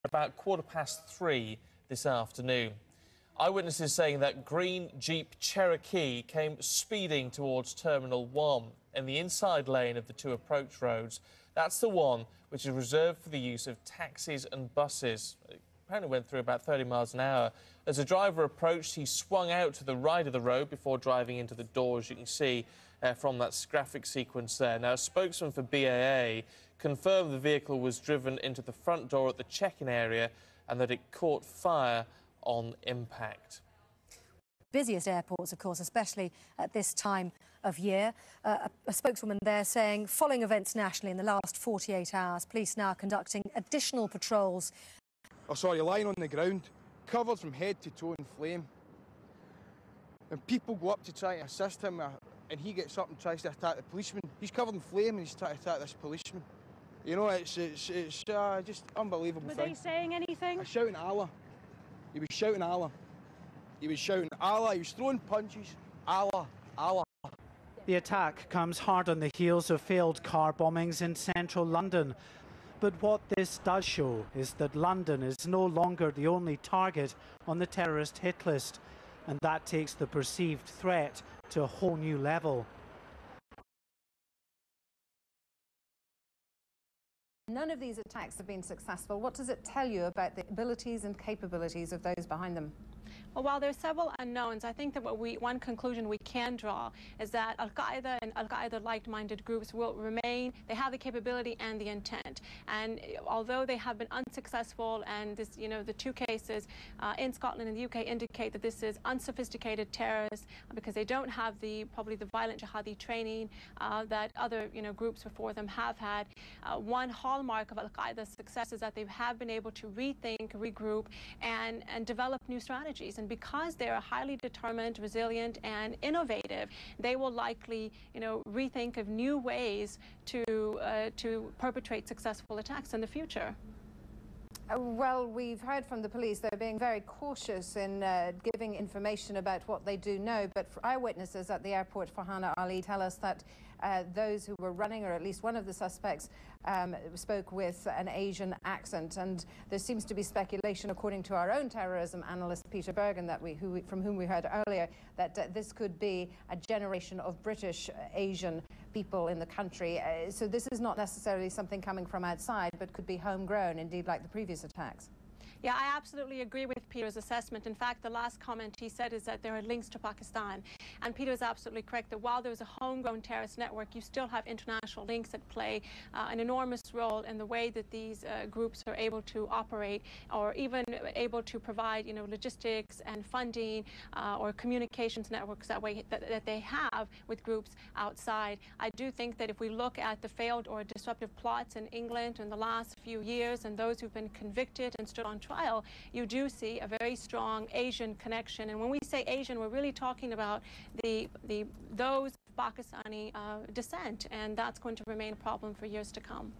About 3:15 this afternoon. Eyewitnesses saying that green Jeep Cherokee came speeding towards Terminal 1 in the inside lane of the two approach roads. That's the one which is reserved for the use of taxis and buses. It apparently went through about 30 miles an hour. As the driver approached, he swung out to the right of the road before driving into the door, as you can see from that graphic sequence there. Now, a spokesman for BAA confirmed the vehicle was driven into the front door at the check-in area and that it caught fire on impact. Busiest airports, of course, especially at this time of year. A spokeswoman there saying, following events nationally in the last 48 hours, police now conducting additional patrols. Oh, sorry, lying on the ground, covered from head to toe in flame. And people go up to try to assist him, and he gets up and tries to attack the policeman. He's covered in flame and he's trying to attack this policeman. You know, it's just unbelievable. Were they saying anything? Shouting Allah. He was shouting Allah. He was shouting Allah. He was throwing punches. Allah, Allah. The attack comes hard on the heels of failed car bombings in central London. But what this does show is that London is no longer the only target on the terrorist hit list, and that takes the perceived threat to a whole new level. None of these attacks have been successful. What does it tell you about the abilities and capabilities of those behind them? Well, while there are several unknowns, I think that one conclusion we can draw is that Al-Qaeda and Al-Qaeda like-minded groups will remain. They have the capability and the intent. And although they have been unsuccessful, and this, the two cases in Scotland and the UK indicate that this is unsophisticated terrorists because they don't have probably the violent jihadi training that other groups before them have had. One hallmark of Al-Qaeda's success is that they have been able to rethink, regroup, and develop new strategies. And because they are highly determined, resilient, and innovative, they will likely, rethink of new ways to perpetrate successful attacks in the future. Well, we've heard from the police they're being very cautious in giving information about what they do know, but eyewitnesses at the airport, Farhana Ali, tell us that those who were running, or at least one of the suspects, spoke with an Asian accent. And there seems to be speculation, according to our own terrorism analyst Peter Bergen, from whom we heard earlier, that this could be a generation of British Asian people in the country. So this is not necessarily something coming from outside, but could be homegrown, indeed, like the previous attacks. Yeah, I absolutely agree with Peter's assessment. In fact, the last comment he said is that there are links to Pakistan. And Peter is absolutely correct that while there's a homegrown terrorist network, you still have international links that play an enormous role in the way that these groups are able to operate, or even able to provide, logistics and funding or communications networks that they have with groups outside. I do think that if we look at the failed or disruptive plots in England in the last few years and those who've been convicted and stood on trial, you do see a very strong Asian connection. And when we say Asian, we're really talking about those Pakistani descent, and that's going to remain a problem for years to come.